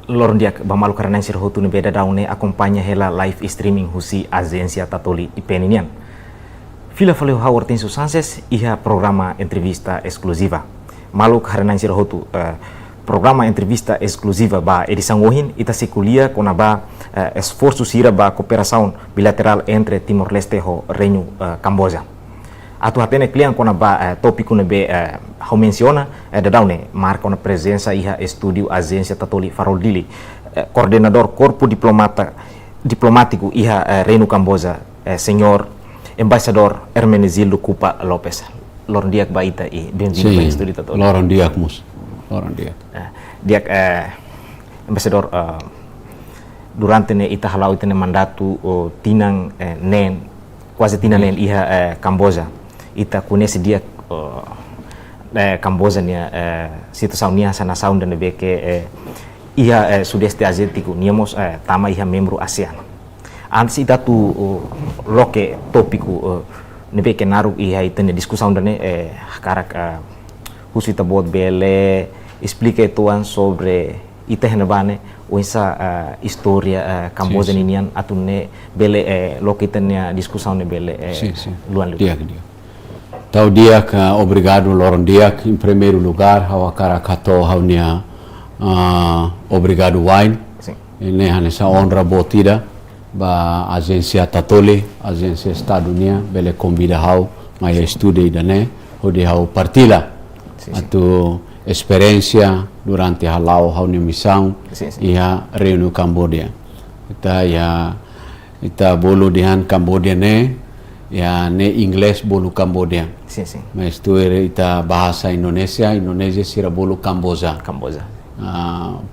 Lorong dia bamalu karena sir hotu ne beda daune acompanha hela live streaming husi agência tatoli ipeninian. Fila faleu Howard Tenso Sanses iha programa entrevista exclusiva. Malu karena sir hotu programa entrevista exclusiva ba edição ohin ita se kulia kona ba esforço sira ba cooperação bilateral entre Timor-Leste ho Reino Camboja. Atu hatene klian kona ba tópico ne be how menciona da daune marca na presença iha estúdio agência tatoli Farol Dili coordenador corpo diplomático iha Reino Camboja senhor embaixador Hermenegildo Cupa Lopes. Lorong diak baita e bem-vindo ao estúdio tatoli. Lorong diak mus. Lorong diak. Diak embaixador durante ne ita halau ita ne mandato tinang nen quase tinang nen iha Camboja. Ita conhece dia Camboja nia situação nia sana sound dan beke iha sudeste asiático niamos tama iha membro ASEAN. Antes ita tu loke tópico nebeke naru iha ita ne discussão dan karak husita bot bele explica tuan sobre ita henabane o essa história Camboja ninian atune bele loke ita ne discussão ne bele luan lu. Tau diak obrigado Lorong diak em primeiro lugar hawa karakato haunia obrigado wine ini hanesa honra botida ba agência tatoli agência Estado Unia bele convida hau mai estude idane hodi hau partila atu experiência durante halau haunia missão iha Reino Cambodia ita bolu dihan Cambodia ne ya ne inglês bolu Cambodia. Sim. Mas tu ita bahasa Indonesia sira bolu Camboja.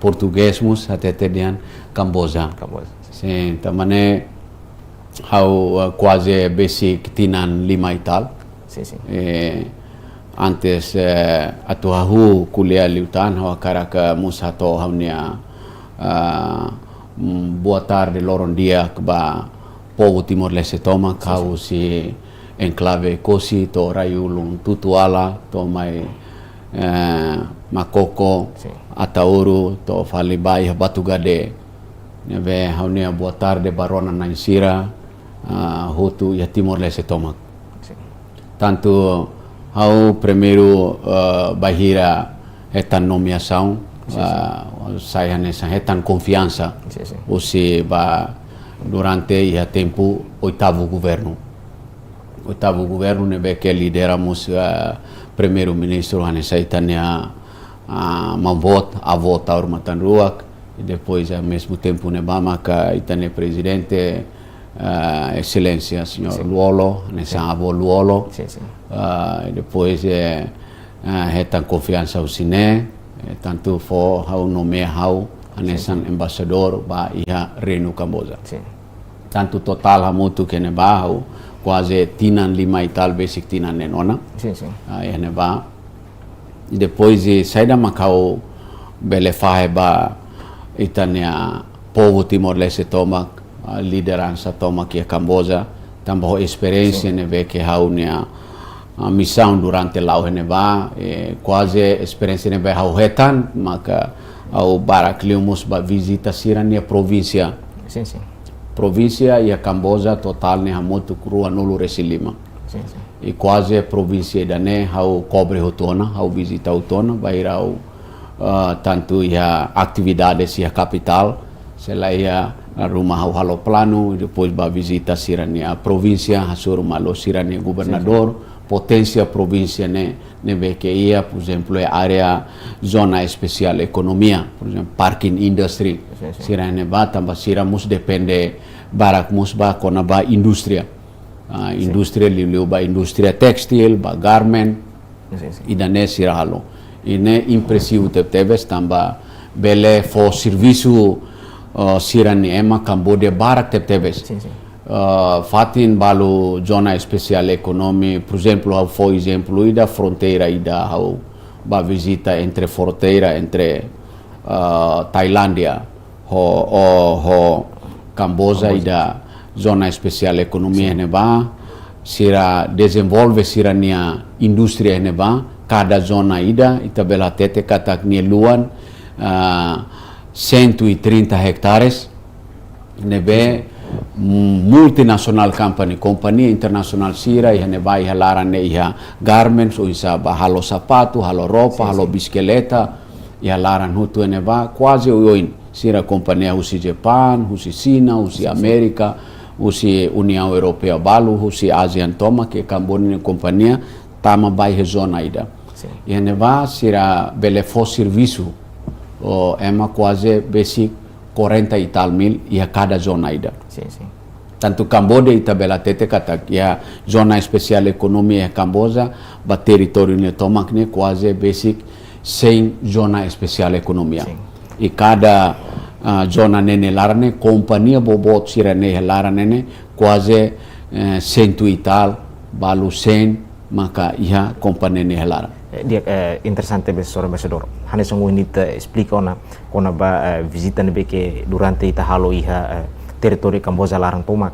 Português mus até dian Camboja. Sim, tamane hau quase basic tinan lima ital. Sim. Antes atuahu kuliah liutan hawa karaka mus hato haunia boa tarde Lorong dia ba povo Timor-Leste toma kau si enclave Kosi to rayulung tutuala to mai Makoko Atauru to Falibai Batu Gade neve haunia boa tarde barona nansira hotu ya Timor-Leste toma tanto hau primeiro bahira etan nomeação saya nessa etan confiança você ba durante ia tempo oitavo governo nebe que lideramos primeiro ministro Hanessa Itania a vota urmatan ruak e depois ao mesmo tempo nebama ka Itania presidente excelência senhor Luolo nessa avô Luolo e depois hetan confiança o sine tanto for hau nome hau anesan embaixador ba iha Reino Camboja. Tanto total hamutu que neba hau quase tinan lima e tal basic tinan nenona. Iha neba. Depois saída Macau bele fahe ba itania povo Timor-Leste toma liderança toma que Camboja também experiência neve que hau nia missão durante lau neba quase experiência neve hau hetan maka au barakliumus ba visita sirania província. Província e a Camboja total ne hamutu krua nulu resilima. E quase província dane hau cobre hotona, hau visita hotona, bairau tanto ia atividades ia capital, selaia rumah hau halo plano, depois ba visita sirania província, hasur malo sirania governador, potência província ne que ia, por exemplo, área zona especial economia, por exemplo, parking industry, sirane ba tambah siramus depende barak musba kona ba industria, industria liu ba industria tekstil, ba garment, idane sirahalo, ine impressivo teves tambah bele fo serviço sirane ema Cambodia barak teves. Fatin balu zona especial economi, por exemplo, hau foi exemplo ida fronteira ida hau ba visita entre fronteira entre Tailândia ho Camboja ida zona especial economia neba sira desenvolve sirania industria neba cada zona ida ita bela tete katak ni luan 130 hectares, nebe multinational company, companhia internacional sira, iha neba iha laran iha garments, o isa halo sapato, halo roupa, halo bicicleta, iha laran hutu neba quase oin sira companhia husi Japan, husi China, husi Amerika, husi União Europeia balu, husi ASEAN toma, que Cambodia companhia tama bai zona ida. Iha neba sira bele fo serviço, o ema quase basic 40 e tal mil iha cada zona ida. Tanto Cambodia ita bela tete kata ia zona especial economia Camboja ba território ne tomak ne quase basic 100 zona especial economia. E cada zona nene larane companhia bobot sira ne larane ne quase 100 e tal balu 100 maka iha companhia ne lara. Dia interessante besor ambassador. Hane songo nita explica ona ba visita nebe ke durante ita halo iha território Camboja larang tomak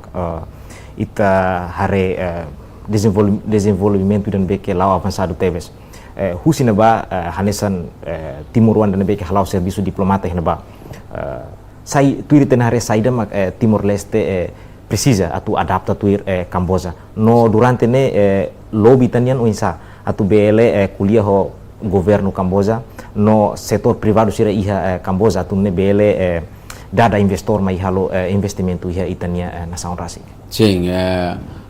ita hare desenvolvimento dan beke lau avançado teves husina ba hanesan Timor Rwanda dan beke halau serviço diplomata hina sai tuir ten hare saida mak Timor Leste precisa atu adapta tuir Camboja no durante ne lobby tanian uinsa atu bele kuliah ho governo Camboja no setor privado sira iha Camboja atu ne bele dada investor mai halo investimento iha itania nação rasi. Sim,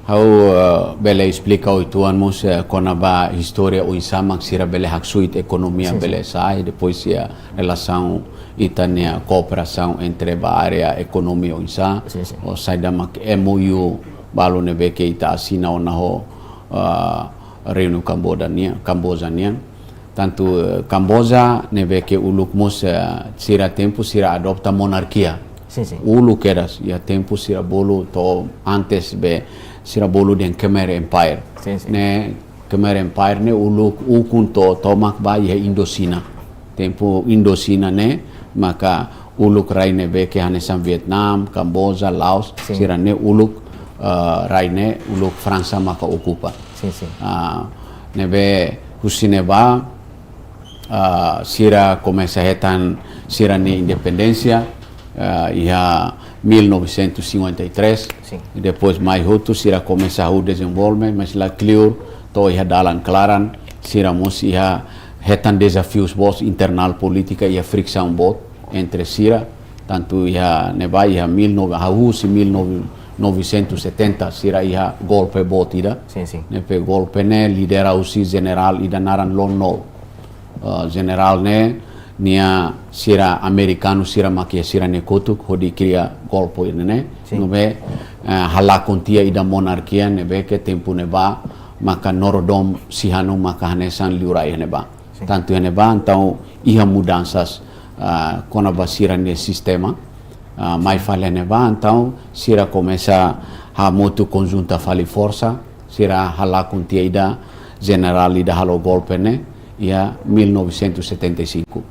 how bele explica o tuan mus konaba história o insamak sira bele haksuit economia bele sai depois a relação itania cooperação entre ba área economia o insa o sai da mak MOU balu nebe ke ita asina ona ho Reino Cambodjanian tanto Camboja nebe ke uluk mus sira tempo sira adopta monarquia. Uluk eras ya tempo sira bolu to antes be sira bolu den Khmer Empire. Ne Khmer Empire ne uluk ukun to tomak ba ya Indocina. Tempo Indocina ne maka uluk rai nebe ke hanesan Vietnam, Camboja, Laos sira ne uluk rai ne uluk Fransa maka ocupa. Nebe husineba sira começa retan sira ne independência ia 1953 e depois mais outro sira começa o desenvolvimento mas lá clear to ia dalan claran sira mus ia retan desafios bos internal política ia fricção bot entre sira tanto ia neba ia 1970 sira ia golpe bot ida nepe golpe ne lidera usi general ida naran lonno general ne nia sira americano sira makia sira ne kotuk hodi kria golpo ne nobe hala kontia ida monarkia nebe ke tempo neba maka norodom sihanu maka hanesan liurai neba tanto neba então ia mudanças kona basira ne sistema mai fale neba então sira começa a moto conjunta fali força sira hala kontia ida general ida halo golpe ne ia 1975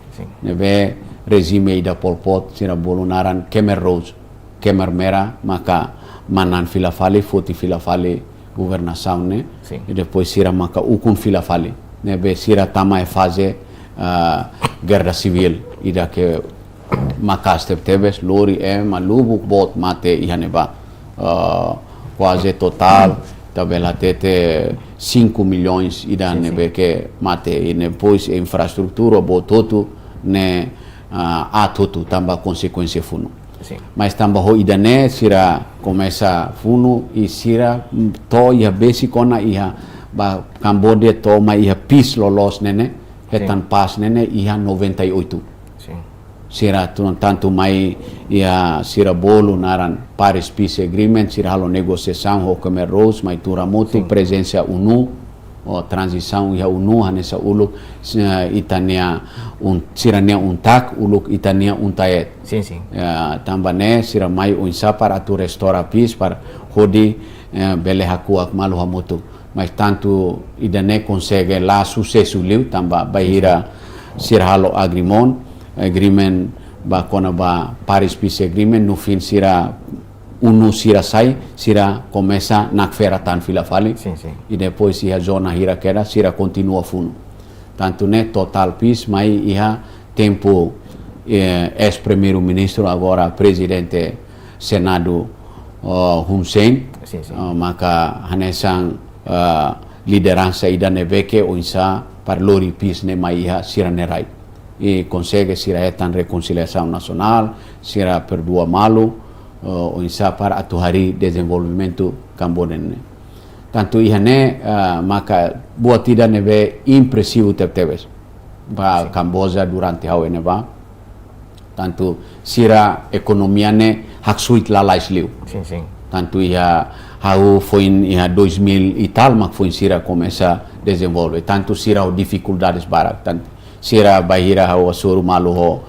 nebe regime ida Pol Pot sira bolunaran Khmer Rouge Khmer Merah maka manan filafali foti filafali governação ne e depois sira maka ukun filafali nebe sira tama e fase guerra civil ida que maka step tebes lori malubu bot mate ihaneba quase total tabela tete 5 milhões ida nebe que mate e depois infraestrutura bototo ne atoto tamba consequência funo mas tamba ho ida ne sira começa funo e sira to ia basic ona ia ba Cambodia to ma ia peace lolos nene hetan pas nene ia 98 sira tanto mai ia sira bolo naran Paris Peace Agreement sira halo negociação ho Khmer Rouge mai turamoto presença UNU o transição ia UNU hanesa uluk itania sira ne tak uluk itania tayet tambane sira mai unsa para tu restaurar peace para hodi bele hakuak malu hamutu mas tanto idane consegue lá sucesso liu tamba bahira sira halo agreement ba kona ba Paris Peace Agreement no fim sira UNU sira sai sira começa na feira tan filafali e depois ia zona hira queda sira continua funo tanto ne total peace mai ia tempo ex-primeiro-ministro, agora presidente Senado Hun Sen, maka hanesang liderança ida neveke o insa para lori pis ne maiha sira nerai e consegue sira etan reconciliação nacional, sira perdua malu o insa para atuhari desenvolvimento cambodene. Tanto ihane maka buat tidak neve impressivo tebes ba Kamboja durante hau neva. Tanto sira ekonomia ne haksuit lalais liu. Tanto ia hau foi ia 2000 e tal, mas foi sira começa a desenvolver. Tanto sira o dificuldades barak, tanto sira bahira hau asuru malu ho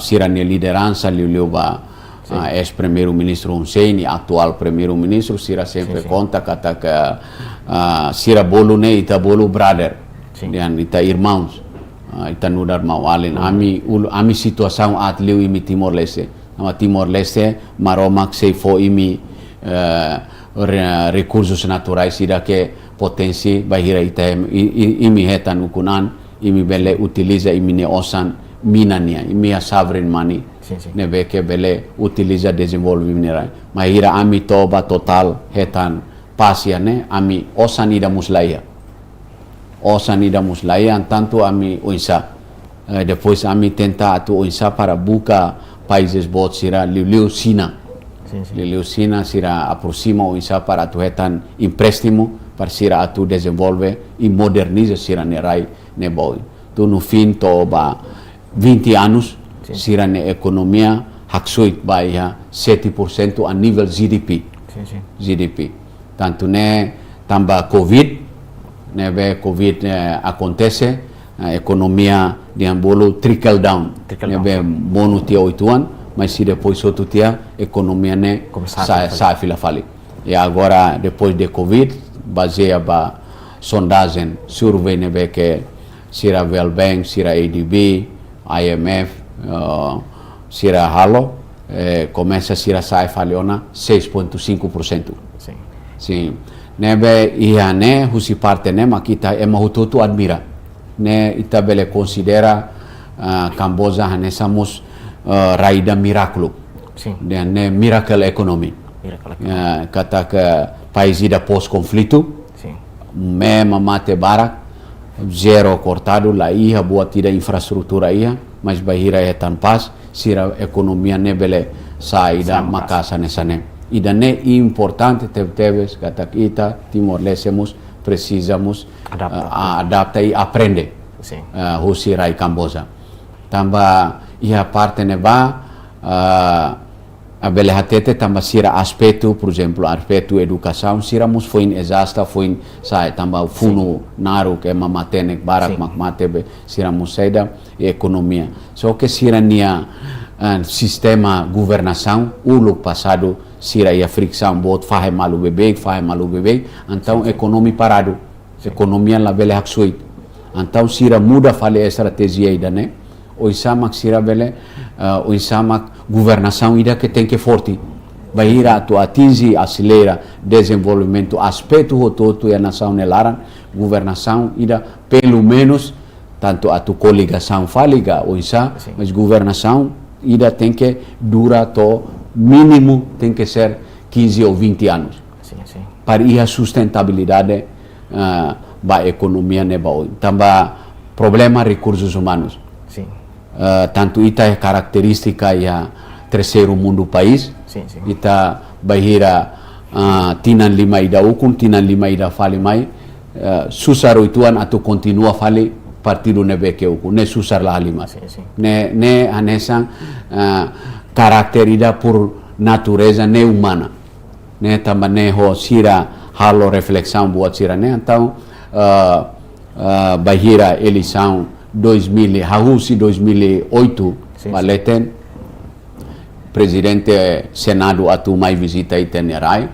sira ne liderança liu ba ex-primeiro-ministro Hun Sen e atual primeiro-ministro sira sempre conta kata que sira bolu ne ita bolu brother dan ita irmãos ita nudar mawalin ami situação atliu imi Timor-Leste nama Timor-Leste maromak seifo imi recursos naturais ida que potensi bahira ita imi hetan ukunan imi bele utiliza imi ne osan minania imi a sovereign money nebe que bele utiliza desenvolve mineral mahira ami toba total hetan pasia ne ami osan ida muslaya tanto ami oisa depois ami tenta atu oisa para buka países bot sira liu sina sira aproxima oisa para atu hetan empréstimo para sira atu desenvolve e moderniza sira nerai ne boy tu no fim toba 20 anos sira ne economia haksuit baia 7% a nível GDP. Tanto ne tambah Covid, nebe Covid acontece, a economia diambolo trickle down, nebe bonu tia oituan, mas se depois outro tia economia ne sai fila fali. E agora depois de Covid, baseia ba sondagem, survey nebe que sira World Bank, sira ADB, IMF, sira halo começa sira sai faliona 6.5%. Sim. Nebe ihane husi parte ne makita emahututu admira. Ne itabele considera Kamboja hanesamos raida miraculo. Dan ne miracle economy. Kata ke país ida pós-conflito. Mema mate barak zero cortado la iha buat tidak infrastruktura iha mas bahira ya tanpas sira ekonomia nebele saida makasa nesane ida ne importante tebes kata kita Timor-Leste precisamos adaptar e aprender husirai Kamboja tamba iha parte neba abele hatete tamba sira aspecto, por exemplo, aspecto educação, sira mus foi exasta, foi sai tamba funo naru que mamatenek barak makmatebe sira mus saida e economia. Só que sira nia sistema governação ulo passado sira ia fricção bot fahe malu bebek, então economia parado, economia la bele haksuit. Então sira muda fale estratégia ida né? Oisamak sira bele oisamak governação ida que tem que forte bahira tu atinge acelera desenvolvimento aspecto rototo e a nação nelaran governação ida pelo menos tanto a tu coligação faliga oisa mas governação ida tem que dura to mínimo tem que ser 15 ou 20 anos para ir a sustentabilidade ba economia ne ba tamba problema recursos humanos tanto ita é característica ya terceiro mundo país ita bahira tinan lima ida ukun tinan lima ida fali mai susar oituan atau continua fali partido nebe ke ukun ne susar la lima ne anesan karakter ida por natureza ne humana ne tamba ne ho sira halo reflexão buat sira ne então bahira eleição 2000 hahusi 2008 maleten presidente senado atu mai visita itenerai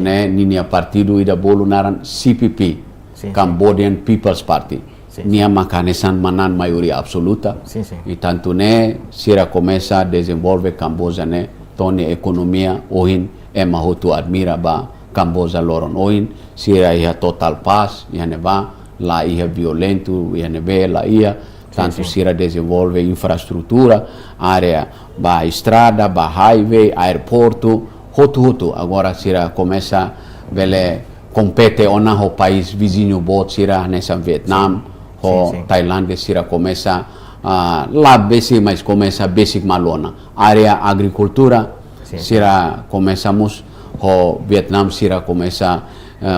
ne ninia partido ida bolu naran CPP Cambodian People's Party nia makanesan manan maioria absoluta e tanto ne sira começa a desenvolver Kamboja ne tone economia ohin ema hotu admira ba Kamboja loron ohin sira ia total paz ia neva la ia violento ia nebe la ia tanto sira desenvolve infraestrutura, área ba estrada, ba highway, aeroporto, hotu agora sira começa vele compete ona o país vizinho bot sira nessa Vietnam, Tailândia sira começa lá basic, mas começa basic malona, área agricultura sira começamos o Vietnam sira começa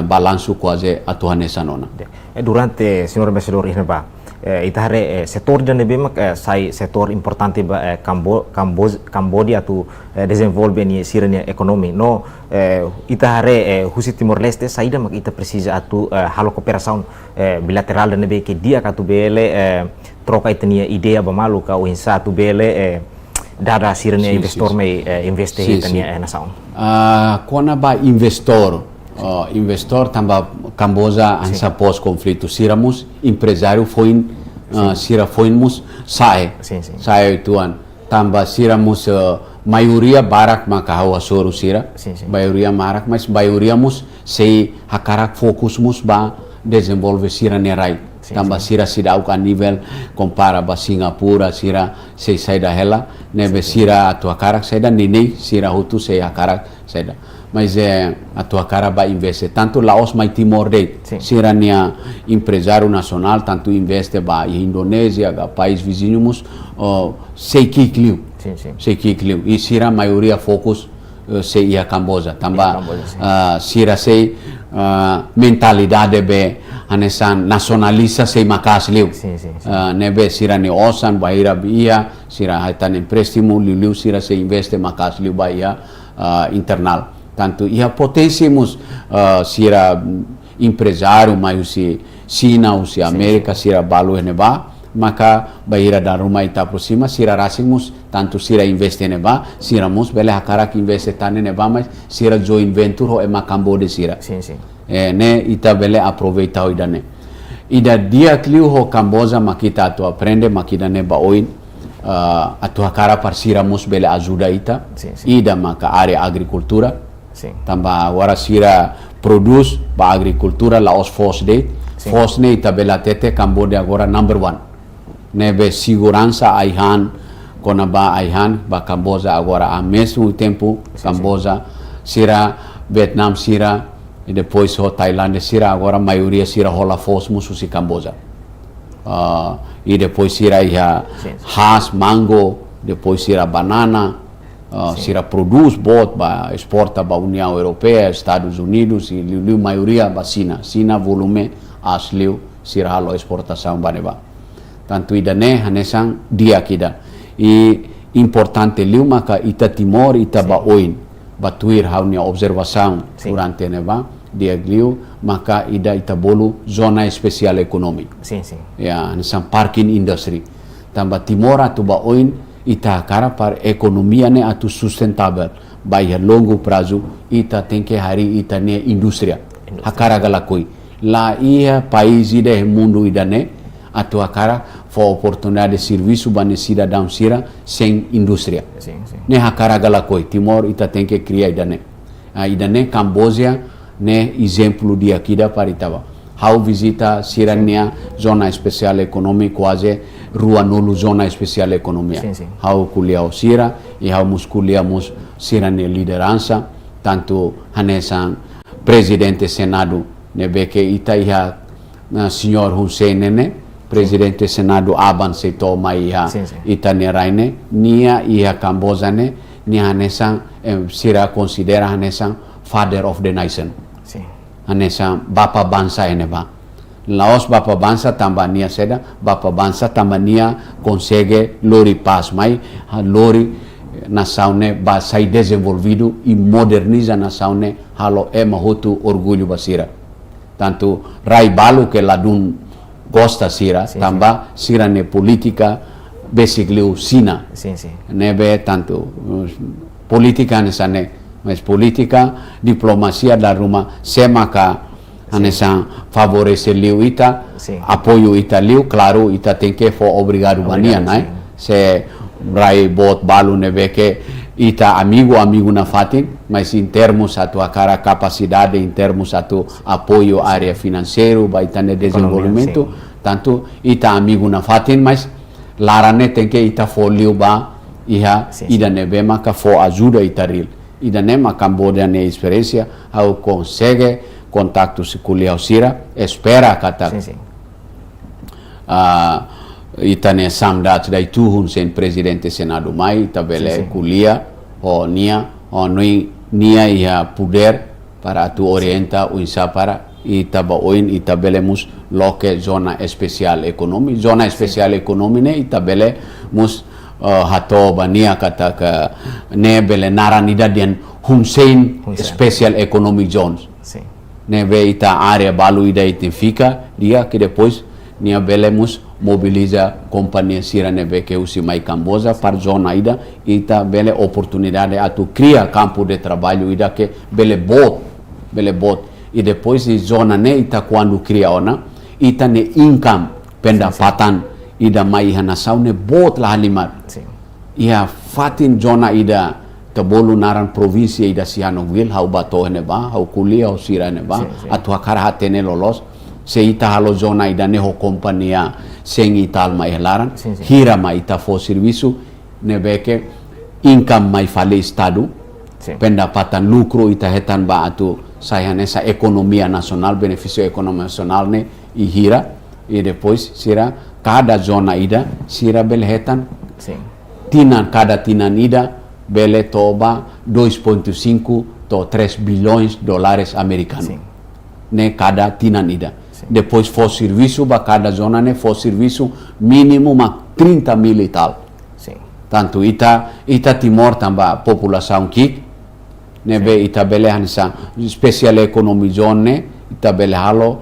balanço quase atuar nessa nona. Durante senhor embaixador Irneba, itahare setor dan lebih sai setor importante ba Cambodia tu desenvolve ni siranya ekonomi no itahare husi Timor Leste saida mak ita precisa atu halo cooperação bilateral dan lebih ke dia katu bele troca itania idea ba malu ka uinsa tu bele dada siranya investor me investe itania nasaon kona ba investor tamba Camboja ansa pós conflito siramus empresário foi sira foinmus sai tuan tamba siramus maioria barak maka hawa soru sira maioria marak mas maioria mus sei hakarak fokusmus ba desenvolve sira nerai tamba sira sidau a nível compara ba Singapura sira sei saida hela nebe sira atua karak saida ninei sira hutu sei hakarak saida mas a tua cara vai investir tanto Laos mais Timor Leste sirania empresário nacional tanto investe ba Indonésia ga país vizinhos sei que e sira maioria fokus sei a Camboja tamba sira sei mentalidade be anesan nacionalista sei makas liu nebe sira ne osan baira bia sira haitan empréstimo liu sira sei investe makas liu baia internal tanto ia potenciamos sira empresário mas se China ou se América sira balu neba maka baira da rumah ita prosima sira rasimus tanto sira investe neba sira mus bele hakara que investe tane neba mas sira joint venture ho ema Cambodia sira ne ita bele aproveita o idane ida dia kliu ho Camboja makita atu aprende makida neba oin atu hakara par sira mus bele ajuda ita ida maka área agricultura tamba agora sira produz ba agricultura Laos Fosne ita bela tete Cambodia agora number 1 nebe segurança aihan kona ba aihan ba Camboja agora a mesmo tempo Camboja sira Vietnam sira e depois ho Tailândia sira agora maioria sira rola fosmo susi Camboja e depois sira ia has mango depois sira banana sira produz bot ba exporta ba União Europeia, Estados Unidos e liu maioria ba China volume asliu sira halo exportação baneba tanto idane hanesang dia kida e importante liu maka ita Timor ita ba oin ba tuir haunia observação durante neba dia liu maka ita bolu zona especial ekonomi ya hanesang parking industry tamba Timor atu ba oin ita cara para economia ne atu sustentável vai a longo prazo ita tem que hari ita ne indústria hakara galakoi lá ia país ide mundo ida ne atu hakara for oportunidade de serviço bane cidadão sira sem indústria ne hakara galakoi Timor ita tem que criar ida ne Camboja ne exemplo de akida para itava how visita sirania zona especial econômica quase rua nulu zona especial economia how kuliah sira e how muskuliamos sirania liderança tanto hanesan presidente senado nebeke ita iha senhor Hussein nene presidente senado aban se toma iha ita neraine nia iha Camboja ne nia hanesan sira considera hanesan father of the nation hanesan bapa bangsa eneba Laos bapa bangsa tambah nia seda bapa bangsa tambah nia consegue lori paz mai lori nasaune ba sai desenvolvido e moderniza nasaune halo mahutu orgulho basira tanto rai balu que ladun gosta sira tambah sira ne politika basically sina nebe tanto politika nesane mas politika diplomasia da rumah semaka hanesan favorece liu ita apoio ita liu claro ita tem que for obrigado bania nai se rai bot balu nebe que ita amigo na fatin mas em termos a tua cara capacidade em termos a tu apoio área financeiro vai ter desenvolvimento Tanto ita amigo na fatin, mas larane tem que ita folio ba iha ida nebe maka fo ajuda ita real. Ida ne maka Cambodia ne experiência ao consegue contato se kuliah sira espera kata ita ne samdat dai tuhun sen presidente senado mai ita bele kuliah o nia nia ia poder para tu orienta o insa para ita baoin ita bele mus loke zona especial ekonomi ne ita bele mus hato bania kata ka ne bele naranida dian Hussein special economic zones ne be ita area balu ida identifica dia que depois nia bele mus mobiliza companhia sira nebe que usi mai Camboja para zona ida ita bele oportunidade atu cria campo de trabalho ida que bele bot e depois de zona ne ita quando cria ona ita ne income pendapatan ida mai hanasau ne bot la halimar ia fatin zona ida tabolu naran provinsia ida siano wil hau bato ne ba hau kuliah hau sira ne ba atu akara hatene lolos se ita halo zona ida ne ho companhia seng ital mai helaran hira mai ita fo serviço ne beke income mai fale estado pendapatan lucro ita hetan ba atu saya nessa economia nacional benefício econômico nacional ne e hira e depois sira cada zona ida sira bel hetan cada tinan ida bele toba 2.5 to 3 bilhões dólares americanos ne cada tinan ida depois for serviço ba cada zona ne for serviço mínimo ma 30 mil e tal tanto ita Timor tamba população kik nebe ita bele hansa special economy zone ne ita bele halo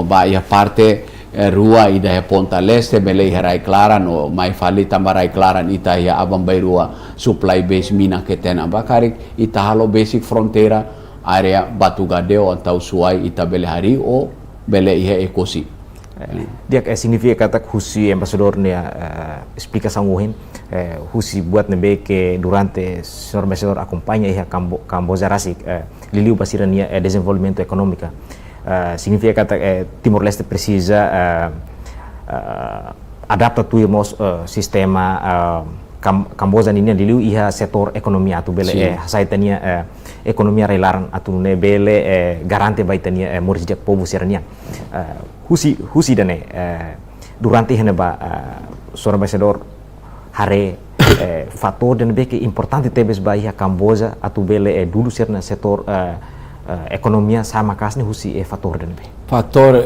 ba ia parte rua ida Ponta Leste bele Rai Clara no mai fali tamba Rai Clara ita ia abambai rua supply base mina que tena bakari ita halo basic fronteira area Batu Gadeo atau Suai ita bele hari o bele ia ekosi dia significa kata husi embasador ne explicação uhin husi buat nebe que durante senhor embasador acompanha ia Camboja rasik liliu basirania desenvolvimento econômica significa kata Timor Leste precisa adapta tu irmos sistema Camboja ini liliu ia setor ekonomi atu bele saitania ekonomia relaran atu ne bele garante baitania morjak povo sirania husi dane durante heneba senhor embasador hare fator dan beke importante tebes bahia Camboja atu bele dulu sirna setor ekonomia sama kasne husi fator dan be fator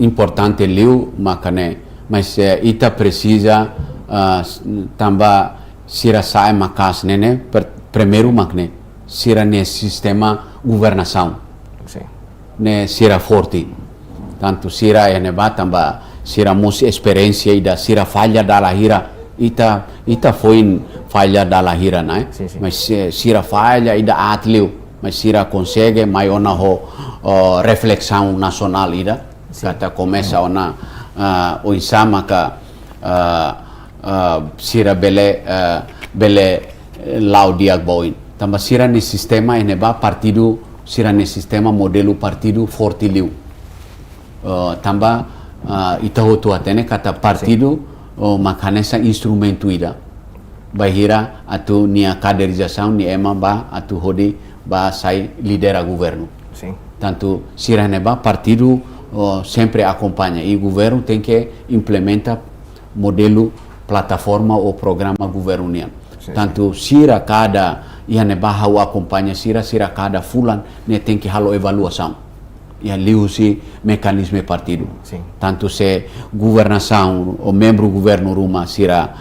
importante liu makane mas ita precisa tamba sira sai makas nene primeiro makne sira ne sistema governação ne sira forte tanto sira ene batamba sira mus experiência ida sira falha da lahira ita foi falha da lahira né mas sira falha ida atleu mas sira consegue mai ona ho reflexão nacional ida kata começa ona o insama ka sira bele laudiak boin tamba sira ne sistema ene ba partido sira ne sistema modelo partido forte liu tamba ita hotu atene kata partido makanesa instrumento ida bahira atu nia kaderização ni ema ba atu hodi ba sai lidera governo tanto sira ne ba partido sempre acompanha e governo tem que implementa modelo plataforma ou programa governial tanto sira cada ia ne ba hau acompanha sira cada fulan ne tem que halo evaluação ia liusi mekanisme partido tanto se governação o membro governo ruma sira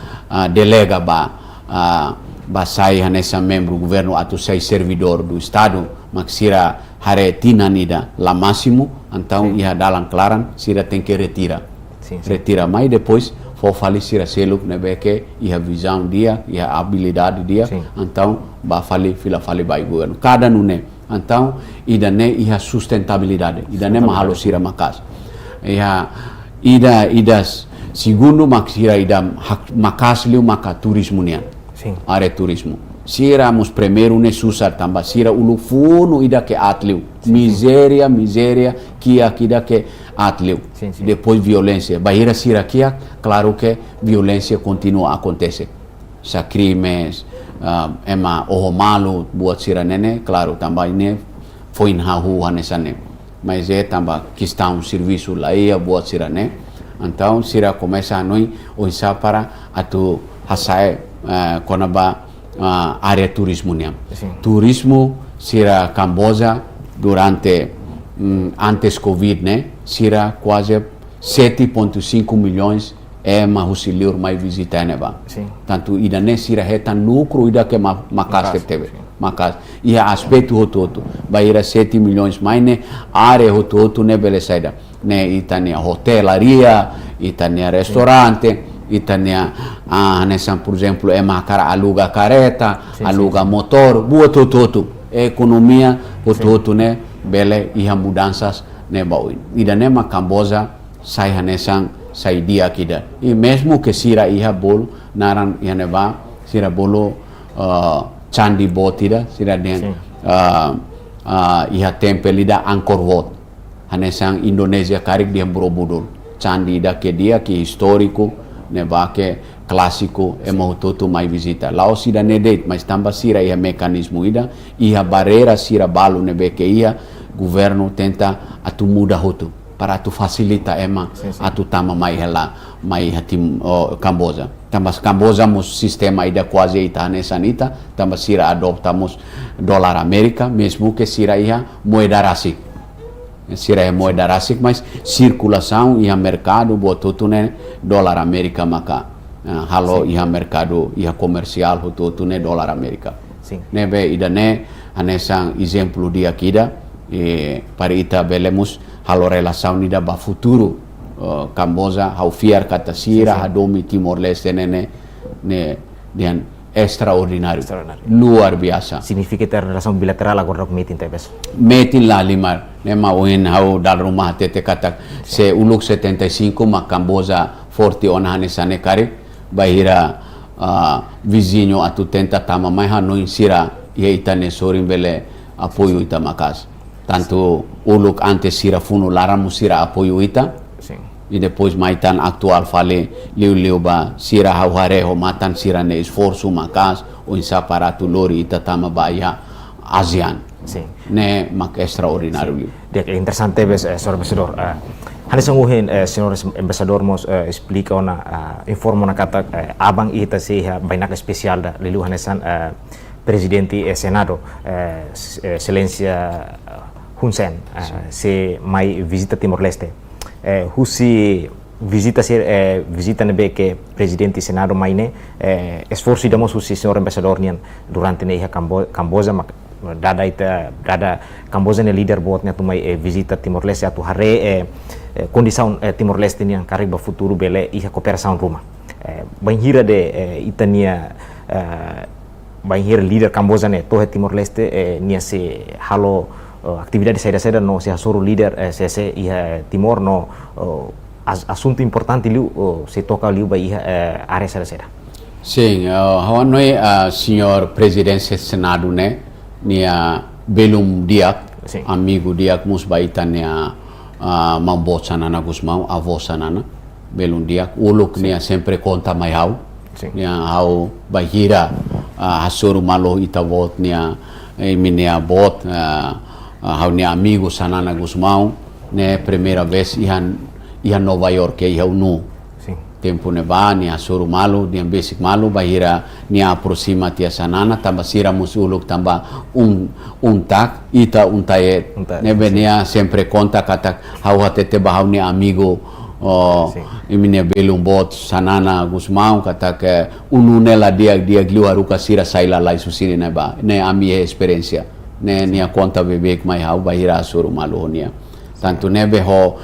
delega ba sai nessa membro governo atu sai servidor do estado mak sira hare tinanida la máximo então ia dalam claran sira tem que retira mais depois for fali sira seluk nebeke ia visão dia ia habilidade dia então ba fali bai governo cada nune então idane ia sustentabilidade idane mahalo sira makas ia ida segundo mak sira ida makas liu maka turismo nian are turismo sira mus primeiro ne susar tamba sira ulu funo ida ke atliu miséria kia kida ke atliu depois violência bahira sira kia claro que violência continua a acontecer sa crimes ema oho malu buat sira nene claro tamba ini foi hahu hanesane mas tamba questão serviço laia buat sira ne então sira começa a noi oisa para atu hasai konaba área turismo niam. Turismo sira Camboja durante antes Covid né sira quase 7,5 milhões mahusiliur mai visita neba. Tanto ida ne sira hetan lucro ida que makas teve. Makas ia aspecto hoto baira 7 milhões mais ne área hoto ne beleza ne itania hotelaria itania restaurante itania nessa por exemplo cara aluga careta aluga motor buat tudo economia tudo né bele ia mudanças né bauin ida né Camboja sai nessa sai dia kida e mesmo que sira ia bol naran ia neba sira bolo candi botida sira den ia tempelida Angkor Wat nessa Indonesia karik dia Borobudur candi da que dia que histórico neba que clássico é muito mais visita lá sira nedet mas também sira ia mecanismo ida ia barreira sira balu nebe que ia governo tenta atu muda hotu para atu facilita atu tama mai hela mai hatim Camboja tambah Camboja mus sistema ida quase ita nessa nita tambah sira adoptamos dólar Amerika mesmo que sira ia moeda rasik sira é moeda rasik mas circulação ia mercado botutu ne dólar Amerika maka halo ia mercado ia comercial botutu ne dólar Amerika nebe ida ne anesang exemplo dia kida para ita belemos halo relação nida ba futuro Camboja hau fiar kata sira hadomi Timor Leste ne dian extraordinário luar biasa significa ter relação bilateral agora com meeting tebes meeting la limar nema oin hau dal rumah tete kata se uluk 75 ma Camboja forte onahane sane kari bahira vizinho atu tenta tama mai hanoi sira ia itane sorin bele apoio ita makas tanto uluk antes sira funo laramu sira apoio ita e depois maitan atual fale liu ba sira hauhareho matan sira ne esforço makas o insaparato lori ita tama bahia ASEAN ne mak extraordinário dia interessante bes senhor embaixador hanis nguhin senhor embaixador mos explica ona informa na kata abang ita seha bainak especial da lilu hanesan presidente senado excelência Hun Sen se mai visita Timor Leste husi visita nebe que presidente senado maine esforço damos husi senhor embaixador nian durante ne Camboja dada Camboja ne líder bot ne tumai visita Timor Leste atu hare condição Timor Leste nian kariba futuro bele iha cooperação ruma banhira de itania banhira líder Camboja ne tohe Timor Leste nia se halo atividade saída no se asoro líder se ia Timor no assunto importante liu se toca liu ba ia área saída sim hawanoi senhor presidente senado né nia belum diak amigo diak mus baitan nia mambot sanana gusmau avó sanana belum diak uluk nia sempre conta mai hau nia hau bahira asoro malo itavot nia minia bot hau nia amigo sanana gusmau ne primeira vez ihan Nova York ia unu tempo ne ba nia suru malu nia basic malu bahira nia aproxima tia sanana tamba sira musuluk tamba tak ita untaye ne benia sempre conta kata hau hatete bahau nia amigo imine belum bot sanana gusmau kata ke ununela dia gliu haruka sira saila lai susini ne ba ne ami experiência ne nia conta bebek mai hau bahira suru malu nia tanto nebe ho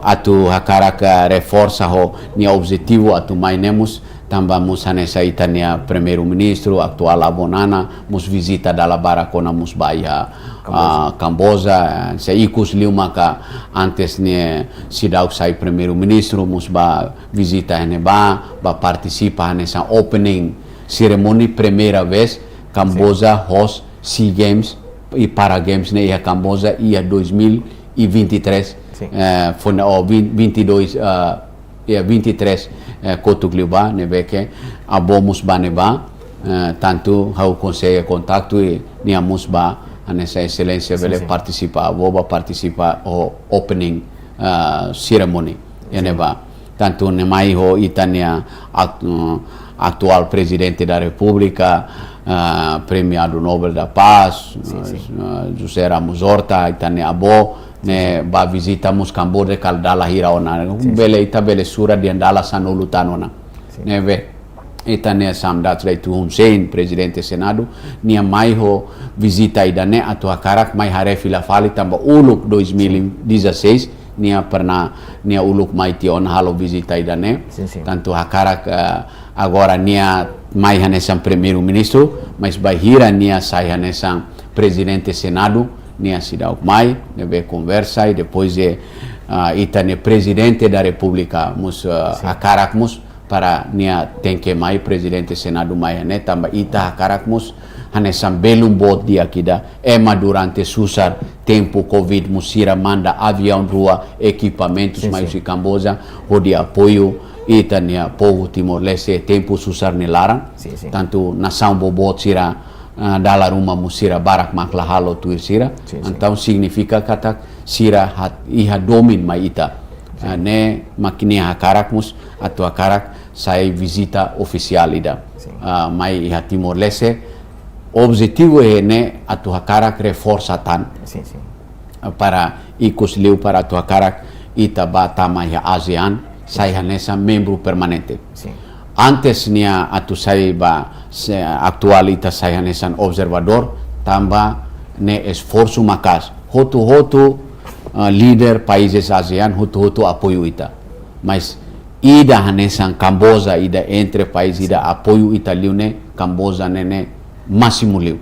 atu hakaraka reforça ho nia objetivo atu mai nemos tamba mus hanesa itania primeiro ministro atual abonana mus visita dala barakona mus baia Camboja se ikus liu maka antes ne sidau sai primeiro ministro mus ba visita ne ba participa nessa opening ceremony primeira vez Camboja host SEA Games e Para Games ne ia Camboja ia 2023 foi na 22 ia 23 Cotugliuba ne beke abomos baneba tanto hau consegue contato e nia musba nessa excelência vele participar boba participar o opening ceremony eneba tanto ne mai ho itania atual presidente da República premiado Nobel da Paz José Ramos Horta itania abo ne ba visitamos Camboja kaldala hira ona bele ita bele sura di andala sanulu tanona ne ve itania Samdat Raitu Hussein presidente Senado nia mai ho visita idane atu hakarak mai hare fila fali tamba uluk 2016 nia pernah nia uluk mai tion halo visita idane tanto hakarak agora nia mai hanesan primeiro ministro mas bahira nia sai hanesan presidente Senado nia sidauk mai nebe conversa e depois itane presidente da República mus hakarak mus para nia tenke mai presidente Senado mai hane tamba ita hakarak mus hanesan belum bot dia kida ema durante susar tempo covid musira manda avião rua equipamentos mais de Camboja o de apoio itania povo Timor-Leste tempo susar nilaran tanto nação bobot sira dalam rumah musira barak maklahalo tu sira então significa kata sira iha domin mai ita ne makini hakarak mus atau hakarak saya visita oficial ida mai iha Timor-Leste objetivo ne atau hakarak reforçatan para ikut liu para atau hakarak ita batama iha ASEAN saya nessa membro permanente antes nia atau saya actual ita saya nessa observador tamba ne esforço makas hotu líder países ASEAN hotu apoio ita mas ida hanesan Camboja ida entre país ida apoio ita liu ne Camboja ne máximo liu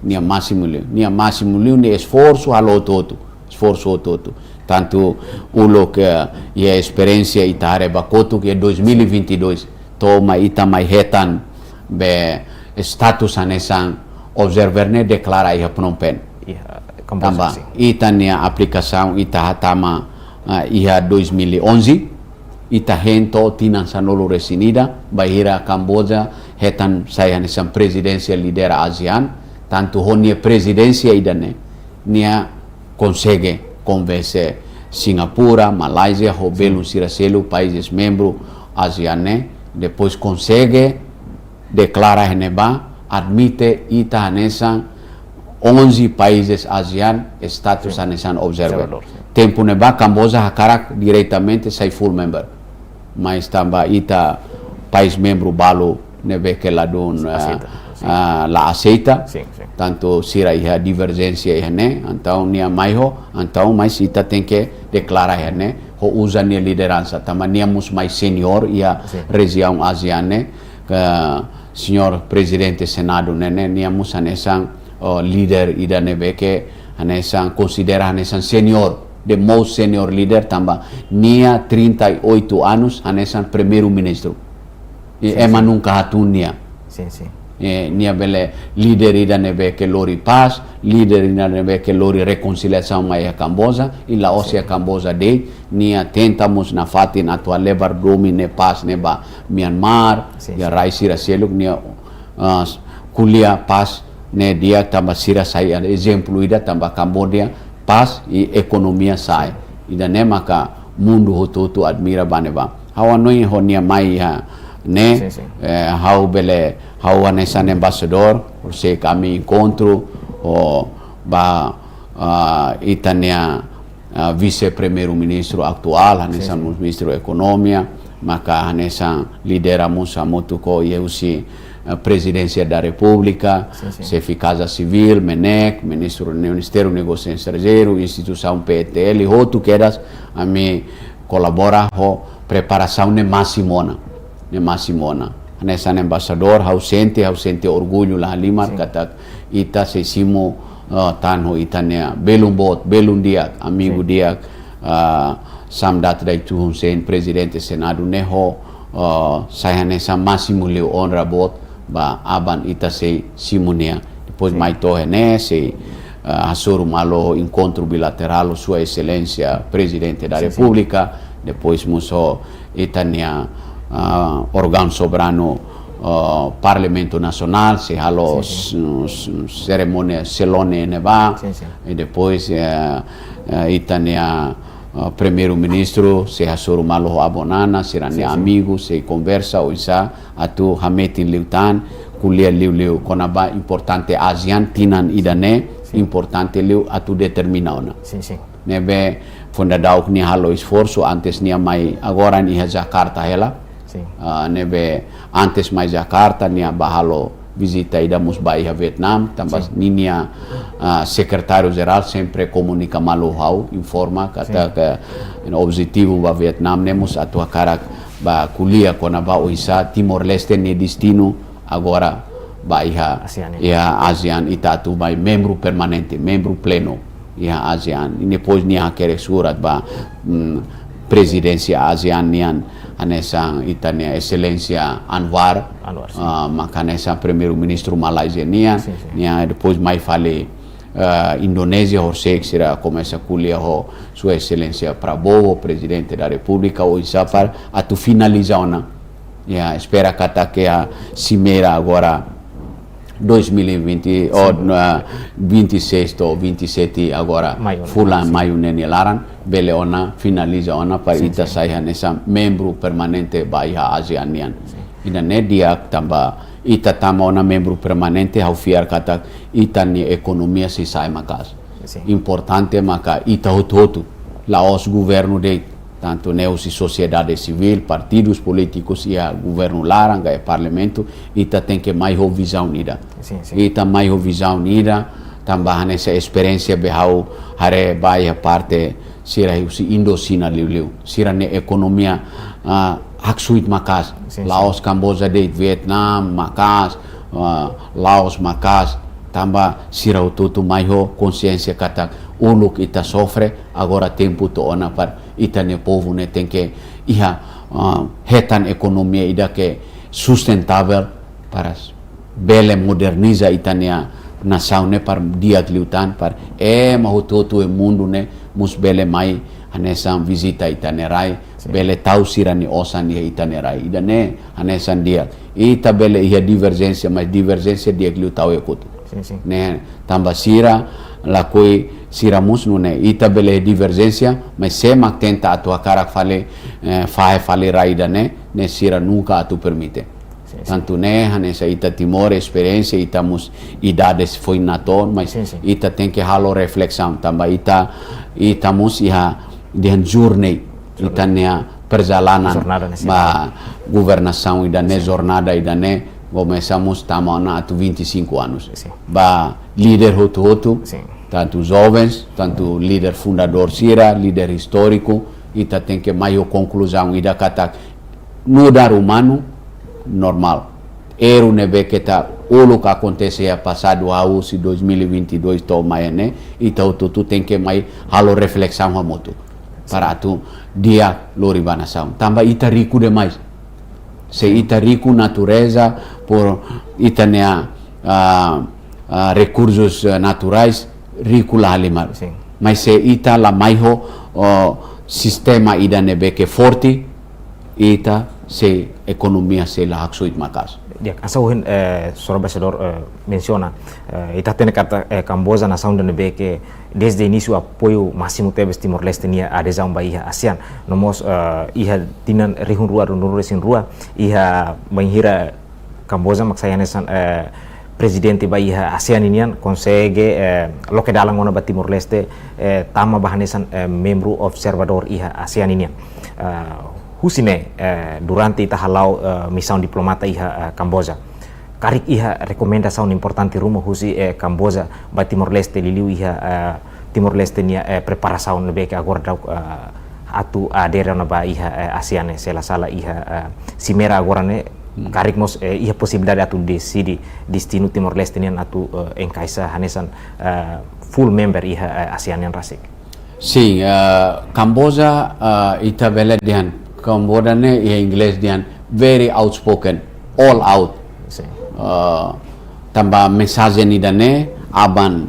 nia máximo liu ne esforço halototo esforço toto tanto ulo que e a experiência ita areba kotu que 2022 toma ita mai hetan be status hanesan observer ne declara iha Phnom Penh tamba ita nia aplicação ita hatama iha 2011 ita hento tinan sanolo resinida bahira Camboja hetan saya hanesan presidencia lidera ASEAN tanto honia presidencia idane nia consegue convencer Singapura, Malaysia, Hobelu, Siracelu, países membros ASEAN, depois consegue declarar Geneva, admite ita hanesan 11 países ASEAN status hanesan observer. Tempo neba Camboja hakarak diretamente sai full member, mas tamba ita país membro balu nebe que la don la aceita tanto sira iha divergência ihane então nia maiho então mais ita tem que declarar ihane ho usa nia liderança tama nia mus mais senior ia região ASEAN senhor presidente Senado nene nia mus hanesan líder ida nebe que hanesan considera hanesan senior the most senior leader tamba nia 38 anos hanesan primeiro ministro ema nunca hatun nia nia bele líder ida nebe que lori paz líder ida nebe que lori reconciliação mai Camboja e la osia Camboja de nia tentamos na fatin atual levar domine paz neba Myanmar ya raisira seluk nia kuliah paz ne dia tamba sira sai exemplo ida tamba Cambodia paz e economia sai ida ne maka mundo hotu admira baneba hawa noi honia mai ne hau bele hau anesan embaixador se kami encontro ba itania vice primeiro ministro actual anesan ministro economia maka anesan lideramos a motuko yeusi presidência da República chefe Casa Civil MENEC Ministério do Negócio Estrangeiro instituição PTL tu quedas a me colabora ho preparação ne massimona nessa embaixador ausente orgulho lá limar kata ita sesimo tanho itania belum dia amigo dia Samdat Raitu Hussein presidente Senado neho saya nessa máximo leu honra bot ba aban ita se simunia depois mai torre né se assuru malo encontro bilateral sua excelência presidente da república depois muso itania órgão soberano Parlamento Nacional se halo cerimônia selone neba e depois itania primeiro-ministro se assuru malo abonana serane amigo se conversa ou isa atu hametin liutan kuliah liu konaba importante ASEAN tinan idane importante liu atu determinaona nebe fundadau ni halo esforço antes nia mai agora ni Jakarta hela nebe antes mai Jakarta nia bahalo visita ida musbai Vietnam tambah ninia secretário geral sempre comunica malo hau informa kata ke objetivo ba Vietnam nemos atu akarak ba kuliah kona ba uisa Timor Leste ne destino agora ba ASEAN ita tu ba membro permanente membro pleno ASEAN e depois nia querer surat ba presidência ASEAN nian anessa itania excelência Anwar maka nessa primeiro-ministro Malaysia nia depois mai fale Indonésia horsek sira começa kuliah ho sua excelência Prabowo presidente da república o isapar atu finaliza ona espera kata que a cimeira agora 2020 ou 26 ou 27 agora fulan maio nene laran beleona finaliza ona para ita saya nessa membro permanente bahia ASEAN ina ne dia tamba ita tama ona membro permanente hau fiar kata ita ni ekonomia se sai makas importante maka ita hotu laos governo de tanto neus e sociedade civil partidos políticos e a governo laranga e parlamento ita tem que mais visão unida ita mais visão unida tambah nessa experiência behau hare bahia parte sira usi Indocina liu sira ne ekonomia haksuit makas Laos Kamboja de Vietnam makas Laos makas tambah sira ututu maiho consciência kata uluk ita sofre agora tempo to ona par ita ne povo ne tem que iha hetan ekonomia ida que sustentável para bele moderniza itania nação ne par dia liutan par mahututu e mundo ne mus bele mai hanesan visita itanerai bele tau sirani osan ia itanerai ida ne hanesan dia ita bele ia divergência mas divergência dia liu tau ekut ne tambah sira lakoi sira musnu ne ita bele divergência mas se mak tenta atu akarak fale raida ne sira nunca atu permite tanto ne hanesa ita Timor experiência ita mus idades foi naton mas ita tem que halo reflexão tambah ita mus iha dihan journey ita nea perjalanan ba governação ida ne jornada ida ne começamos tamana atu 25 anos ba líder hotu tanto jovens tanto líder fundador sira líder histórico ita tem que maior conclusão ida kata no dar humano normal eru nebe kita ulu que acontece ya passado ao se 2022 to mai ne ita tu tem que mai halo reflexão hamoto para tu dia loribana sam tambah ita rico demais se ita rico natureza por ita nea recursos naturais rico la halimar mas se ita la maiho sistema ida nebe que forte ita se economia se la haksuit makas ya asauhin Sorobachador menciona ita tene kata Kamboja na sound ne beke desde início apoio máximo tebes Timor Leste nia adesão bahia ASEAN nomos iha tinan rihun rua resin rua iha menghira Kamboja maksayanesan presidente bahia ASEAN inian consegue loke dalang ona ba Timor Leste tama bahanesan membro observador iha ASEAN inian husine durante ita halau missão diplomata iha Kamboja karik iha recomendação importante rumo husi Kamboja ba Timor Leste liliu iha Timor Leste nia preparação nebe que agora atu adere na ba iha ASEAN sela sala iha simera agora ne karik mos iha possibilidade atu decidi destino Timor Leste nian atu encaisa hanesan full member iha ASEAN yang rasik sim Kamboja ita bele dihan Kamboja ne ia inglês dian very outspoken all out tambah mensagem idane aban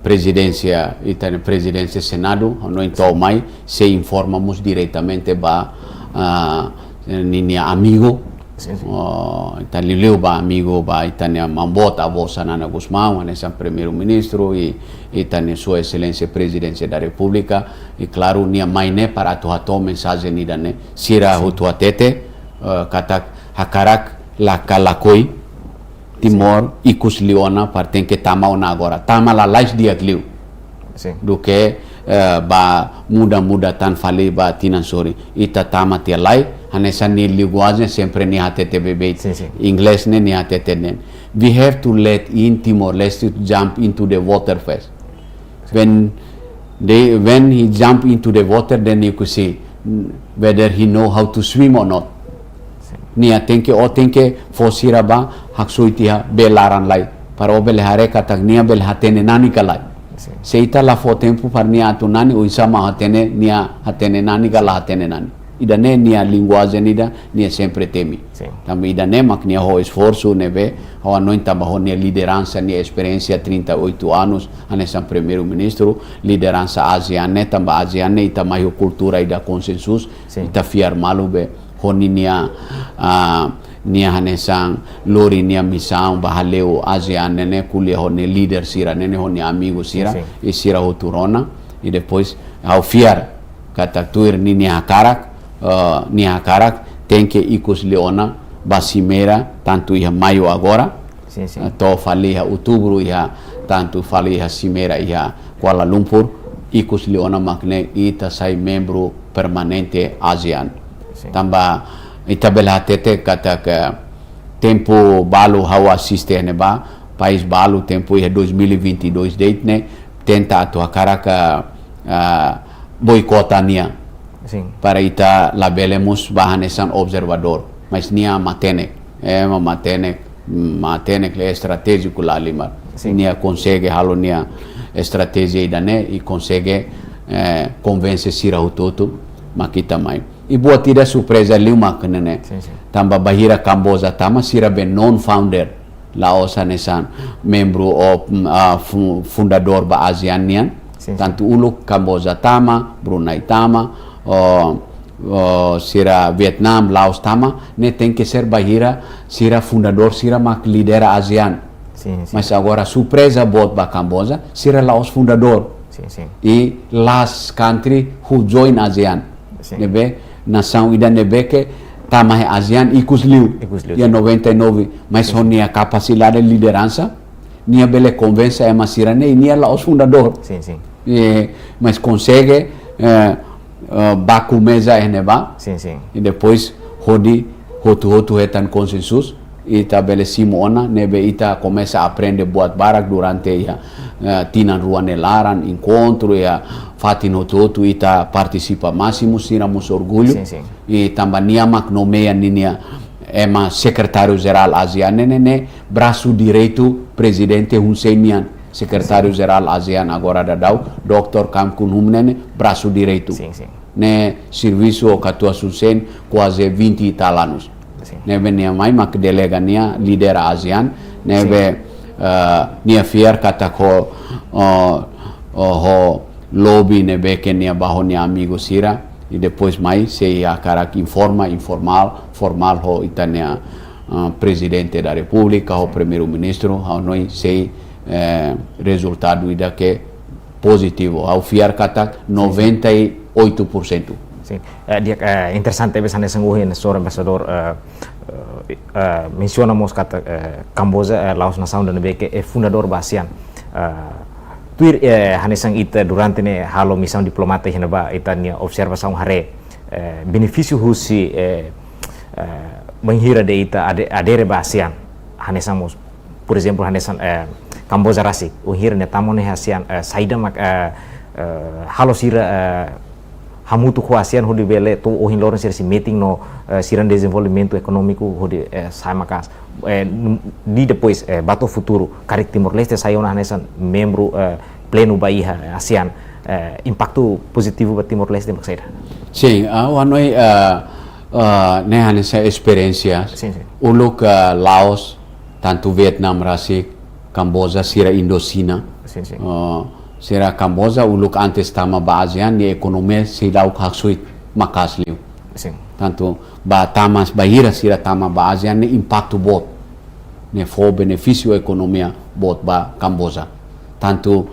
presidência itane presidência senado no então mai se informamos diretamente ba ninia amigo itane leu ba amigo ba itane mambota vossa Nana Guzmão nesse primeiro ministro e itane sua excelência presidência da república e claro nia mai ne para tu mensagem idane sira hutu atete kata hakarak la kalakoi Timor ikus liona partem que tama ona agora tama la lais dia gliu do que ba muda tan fale ba tinan sori ita tama te lai hanesa ni linguagem sempre ni hatete bebe inglês ne ni hatete ne we have to let in Timor Leste to jump into the water first when he jump into the water then you could see whether he know how to swim or not nia tenke fosira ba haksuitia belaran lai para obel hare katak nia bel hatene nani kalai seita la fo tempo par nia tu nani uisama hatene nia hatene nani kala hatene nani idane nia linguagem nida nia sempre temi também idane mak nia ho esforço neve ho anointa ba ho nia liderança nia experiência 38 anos anessa primeiro ministro liderança ASEAN tamba ASEAN ita mai cultura ida consensus ita fiar malu be honi nia hanesang lori nia misang bahaleu ASEAN nene kuliah honi leader sira nene honi amigo sira e sira hoturona e depois ao fiar kata tuir nia hakarak tem que ikus leona basimera tanto ia maio agora to fali outubro ia tanto fali simera ia Kuala Lumpur ikus leona makne ita sai membro permanente ASEAN tambah itabela tete kata ke tempo balu hawa assiste ne ba país balu tempo ia 2022 date ne tenta atu akaraka boicota nia para ita labelemos bahanesan observador mas nia matenek le estratégico lá limar nia consegue halo nia estratégia idane e consegue convence sira utoto makita mai e boa tira surpresa lima kanene tamba bahira Kamboja tama sira ben non founder laosa nesan membro of fundador ba ASEAN nian tanto ulu Kamboja tama Brunei tama sira Vietnam Laos tama ne tem que ser bahira sira fundador sira mak lidera ASEAN mas agora surpresa bot ba Kamboja sira Laos fundador e last country who join ASEAN nebe nação ida nebe que tama he ASEAN ikus liu ya 99 mas honia capacidade de liderança nia bele convença é masira ne nia Laos fundador mas consegue baku mesa neba e depois hotu etan consensus ita bele simona nebe ita começa a aprender buat barak durante ia tinan ruane laran encontro ia fatin hotu ita participa máximo siramos orgulho e também niamak nomeia ninia ema secretário geral ASEAN nene braço direito presidente Hun Sen Nian secretário geral ASEAN agora dadau Dr. Kam Kun Hum nene braço direito ne serviço katua Susen quase 20 tal anos nebe nia mai mak delega nia lidera ASEAN nebe nia fiar kata ko ho lobby nebe que nia bajo nia amigo sira e depois mais se ia karak formal ho itania presidente da república ho primeiro ministro ho noi sei resultado ida que positivo ao fiar kata 98%. Sim. Dia interessante besane sangguhin seorang ambasador mencionamos kata Kamboja Laos nação dan beke fundador ba ASEAN. Tuir hanesang ita durante ne halo missão diplomata hinaba itania observação hare benefício husi menghira de ita adere ba ASEAN hanesamos por exemplo hanesan Kamboja rasik uhir ne tamone ASEAN saida mak halo sira hamutu ko ASEAN hodi bele to ohin loren sersi meeting no siran desenvolvimento econômico hodi samakas di depois bato futuro karik Timor Leste sayona hanesan membro pleno baiha ASEAN impacto positivo ba Timor Leste maksida sim anoi nessa experiência Sim. uluk Laos tanto Vietnam rasik Kamboja sira Indocina Sim. sira Kamboja uluk antes tama ba ASEAN ni ekonomi silau haksuit makasliu Sim. tanto ba tamas bahira sira tama ba ASEAN ni impacto bot ne fo benefício economia bot ba Kamboja tanto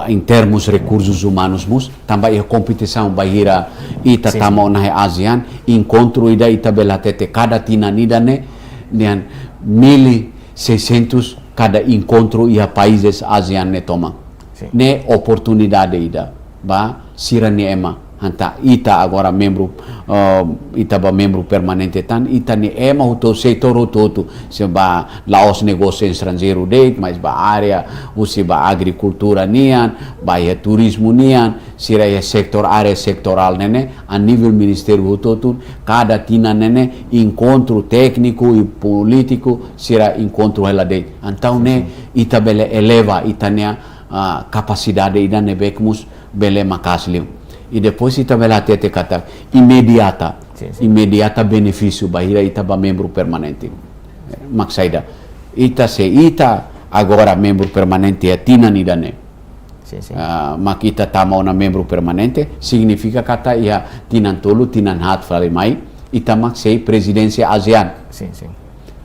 em termos recursos humanos mus também a competição bahira ita tama na ASEAN encontro ida ita belatete cada tinanida ne 1.600 cada encontro ia países ASEAN ne toma ne oportunidade ida ba sira ne ema anta ita agora membro ita ba membro permanente tan ita ne ema o setor todo se ba Laos negócio estrangeiro deit mas ba área usi ba agricultura nian ba ya turismo nian sira ya sektor área sektoral nene a nível ministério todo cada tina nene encontro técnico e político sira encontro ela deit então ne ita bele eleva ita ne capacidade ida ne bekmus bele makasliu e depois ita bela tete kata imediata imediata benefício bahira ita ba membro permanente maksaida ita agora membro permanente é tina nidane mak ita tama ona membro permanente significa kata ia tinan tolu tinan hat fale mai ita mak sei presidência ASEAN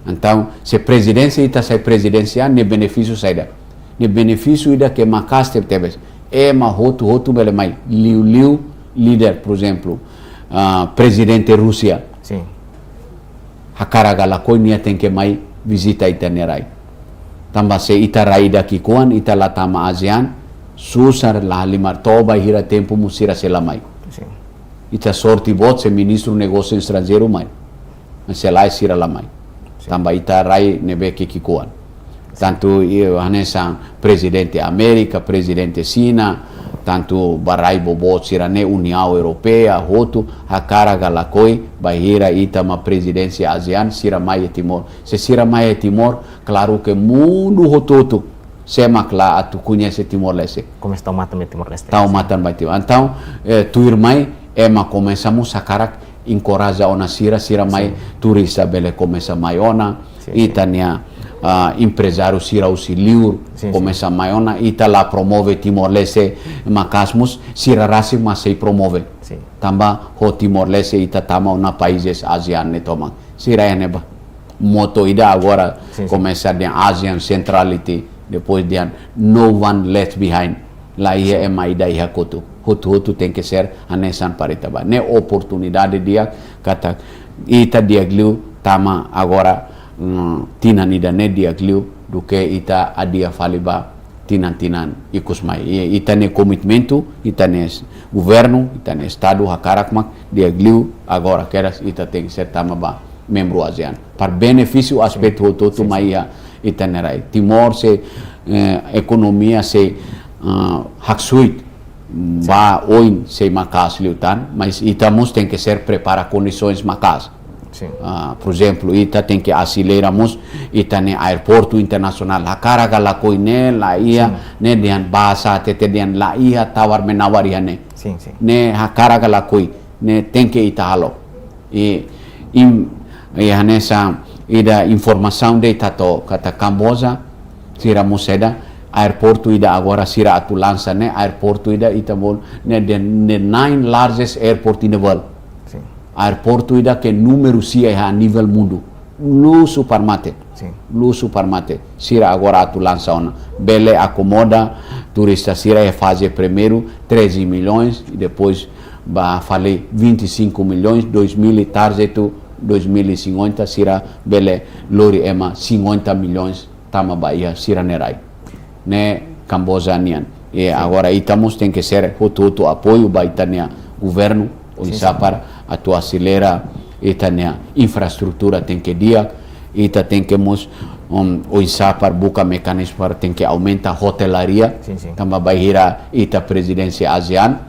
então se presidência ita sei presidência ne benefício saida ne benefício ida que makaste tebes ma hotu bele mai liu líder por exemplo presidente Rússia hakara gala koi nia tem que mai visita itanerai tamba se ita raida kikuan ita latama ASEAN susar la limar toba hira tempo musira selamai ita sorti bot se ministro negócio estrangeiro mai se lai sira lamai tamba ita rai nebe kikuan tanto hanesa presidente América, presidente China, tanto barai bobo sirane União Europeia, hotu hakara galakoi bahira itama presidência ASEAN sira mai Timor. Se sira mai Timor, claro que mundo hototo semak lá atu conhece Timor Leste. Como está o matam Timor Leste? Tá o matam vai Timor. Então, tu irmai ema começamos a karak encoraja ona sira mai turista bele começa mai ona itania empresário sira usiliur começa maiona ita lá promove Timor Leste macasmus sira rasi mas sei promove tamba ho Timor Leste ita tama na países ASEAN ne toma sira ene ba moto ida agora começa de ASEAN centrality depois de no one left behind lá ia é mais ida ia kotu hotu tem que ser anesan parita ba ne oportunidade dia kata ita dia gliu tama agora tinan ida ne dia gliu do que ita adia faliba tinan ikus mai ita ne commitmento ita ne governo ita ne estado hakarakmak dia gliu agora keras ita tem que ser tama ba membro ASEAN par benefício aspecto todo mai ita ne rai Timor se economia se haksuit ba oin se makas liutan mas ita mus tem que ser prepara condições makas por exemplo ita tem que aceleramos ita ne aeroporto internacional hakara gala koine la ia ne dian bahasa tete dian la ia tawar menawar ne ne hakara gala koi ne tem que ita halo e hanesa ida informação de tato kata Kamboja sira museda aeroporto ida agora sira atu lança ne aeroporto ida ita bol ne the 9 largest airport in the world aeroporto ida que número sia a nível mundo lu supermate sira agora atu lança ona bele acomoda turista sira e fazer primeiro 13 milhões e depois ba falei 25 milhões 2000 target 2050 sira bele lori ema 50 milhões tama Bahia sira nerai ne Kamboja nian e agora itamos tem que ser hotu apoio ba itania governo o para atu acelera itania infraestrutura tem que dia ita tem que mos o para buka mecanismo para tem que aumenta hotelaria tama Bahia ita presidência ASEAN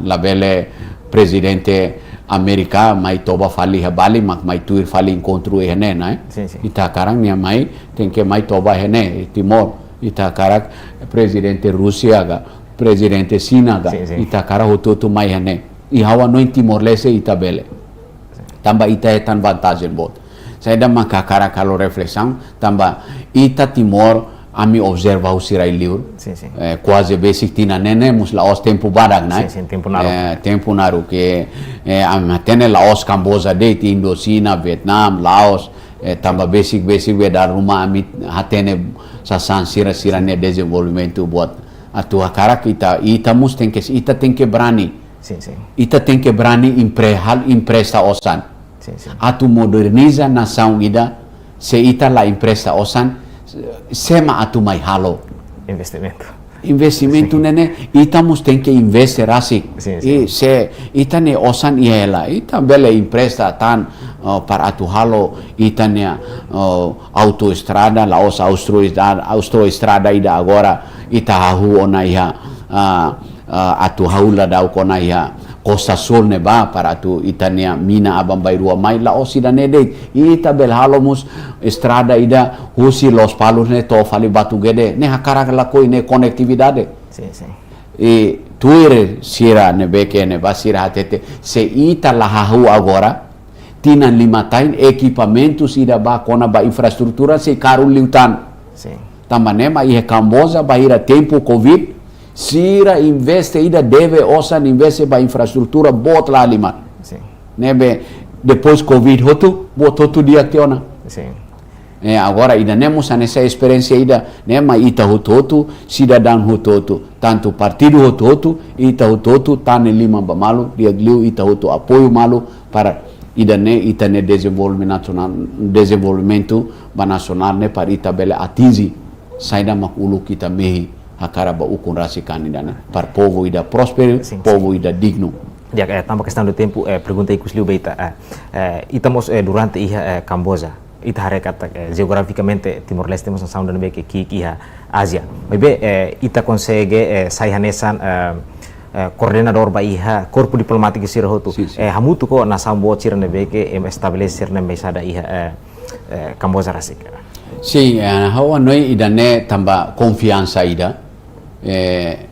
la bele presidente Amerika mai toba fali habali mak mai tuir fali encontro ene na ita karang nia mai tem que mai toba ene Timor ita karak presidente Rússia ga presidente China ga ita kara hotu mai ene i hawa no Timor Leste ita bele Tambah ita etan vantagem bot. Saya dah maka cara kalau reflexão, tambah ita Timor ami observa o sirai liur, quase basic tina nene mus laos tempo badak nai, tempo naru que tene laos Camboja de Indochina, Vietnam, Laos, tambah basic dar rumah ami hatene sasan sira ne desenvolvimento buat atu akara ita mus tem que berani, ita tem que berani impresta osan, atu moderniza nação ida se ita la impresta osan sema atu mai halo investimento nene ita mus tem que investir asik e se ita ne osan iela ita bele impresta tan para atu halo ita ne autoestrada laos autoestrada ida agora ita hahu ona iha atu haula dau kona iha Costa Sul ne ba para tu itania mina abang bairua mai laos ida nede ita bel halomus estrada ida husi Los Palos ne to fali batu gede ne hakara lakoi ne konektividade e tuire sira ne beke ne basira hatete se ita lahahu agora tinan limatain equipamentos ida ba kona ba infraestrutura se karu liutan tamanema ihe Camboja bahira tempo covid sira investe ida deve osan investe ba infraestrutura bot la lima nebe depois covid bot hotu dia teona agora ida nemos nessa experiência ida nema ita hotu cidadão hotu tanto partido hotu ita hotu tane lima ba malu dia gliu ita hotu apoio malu para ida ne desenvolvimento ba nacional ne para ita bele atingi saida makulu kita mehi akara ba ukun rasi kanidana para povo ida próspero, povo ida digno. Ya, tanpa questão do tempo, pergunta aí Kusliu Beita, estamos durante Camboja, ita harekat geograficamente Timor-Leste temos nação da que iha Ásia, mas ita consegue sai hanesan coordenador ba iha corpo diplomático sira hotu, hamutu ko nação bo sira nebe que estabelecer na mesada iha Camboja rasik. Sim, hawa noi ida ne tamba confiança ida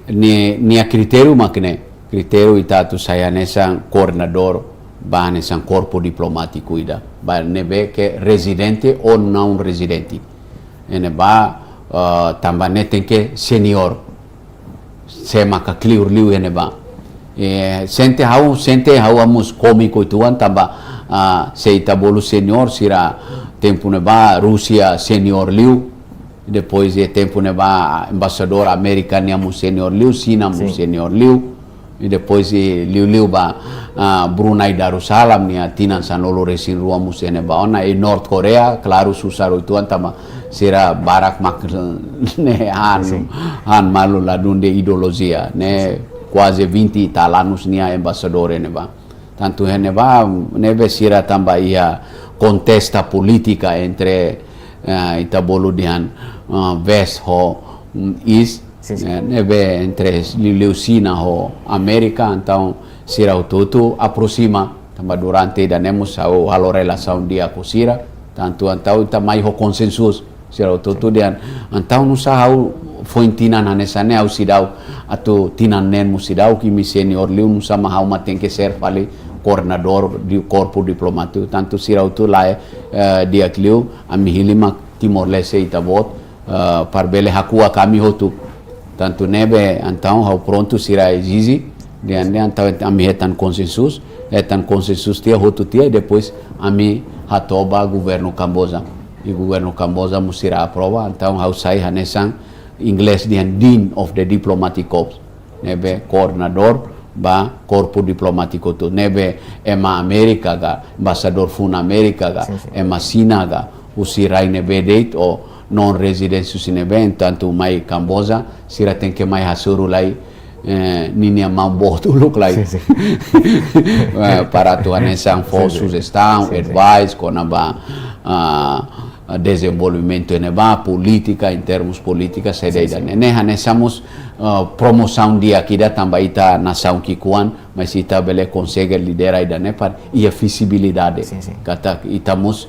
ni a critério makne critério ita tu saya nesan coordenador ba nesan corpo diplomático ida ba nebe que residente ou não residente ene ba tamba ne tem que senior sema ka clear liu ene ba sente hau amus komiko tuan tamba se ita bolu senior sira tempo ne ba Rússia senior liu depois tempo ne ba embaixador americano mu senior liu China mu senior liu e depois liu ba Brunei Darussalam ni tinan sanolo resin rua mu sene ba ona e North Korea claro susaro tuan tama sira barak mak ne han malu la dunde ideologia ne quase 20 italianos nia embaixador ne ba tanto ne ba nebe sira tamba ia contesta política entre itabolo dian west ho east nebe entre Leucina ho América então sira tutu aproxima tamba durante da nemos ao halo relação dia com sira tanto então ita mai ho consensus sira tutu dian então no sahau foi tinan anesane au sidau atau tinan nen musidau ki mi senior liu no sama hau maten que ser fale coordenador di corpo diplomático tanto sirau tu lá dia clio ami hilima Timor-Leste itabot par bele hakua kami hotu tanto nebe então hau pronto sira exizi dan então ami etan consensus tia hotu tia depois ami hatoba governo Camboja e governo Camboja musira aprova então hau sai hanesan inglês dian Dean of the Diplomatic Corps nebe coordenador ba corpo diplomático tu nebe ema Amerika ga embaixador fun Amerika ga ema China ga usirai nebe date o non residência sinebe tanto mai Camboja sira tem que mai hasuru lai ninia mambotu look like para tu anesan for sugestão advice konaba desenvolvimento neba política em termos política sedeida ne hanesamos promoção dia kida tambaita nação kikuan mas ita bele consegue liderar ida ne par ia visibilidade kata itamos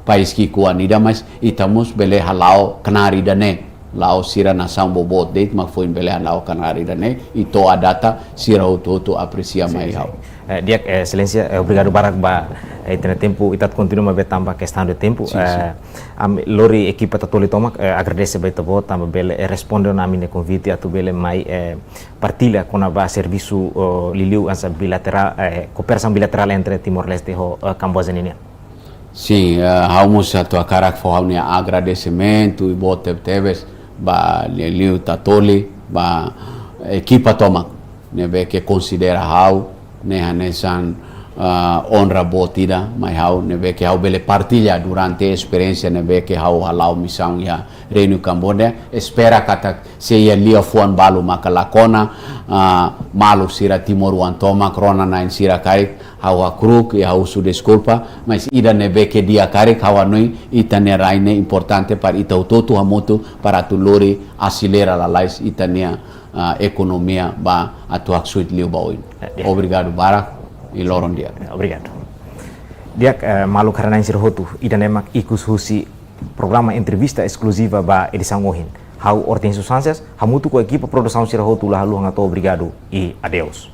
país kikuan ida mas itamos bele halau kenari dane lao sira nação bobot date mas foi bele halau kenari dane ito a data sira uto aprecia mai hau Dia excelência, obrigado barak ba itena tempo itat continua betamba questão de tempo. Lori equipa tatoli tomak agradece ba itabo tamba bele responde na mine convite atu bele mai partilha com a ba serviço liliu ansa bilateral cooperação bilateral entre Timor-Leste e Camboja nini. Sim, vamos a tua cara que foi um agradecimento e bote teves ba liliu tatoli ba equipa tomak nebe que considera hau ne hanesan honra botida mas hau nebe que hau bele partilha durante a experiência nebe que hau halau missão ya Reino Camboja espera kata se lia fuan balu makalakona malu sira Timor wan toma krona na sira karik hau akruk e hau su desculpa mas ida nebe que dia karik hau anui itane raine importante para ita utotu hamotu para tu lori acelera la lais itania economia ba atuak suit liu baoin. Obrigado barak e loron dia. Obrigado. Dia malu karena insir hotu ida nemak ikus husi programa entrevista exclusiva ba edição ohin. Hau Hortensio Sanchez, hamutu ko equipa produção sir hotu lalu hangato obrigado e adeus.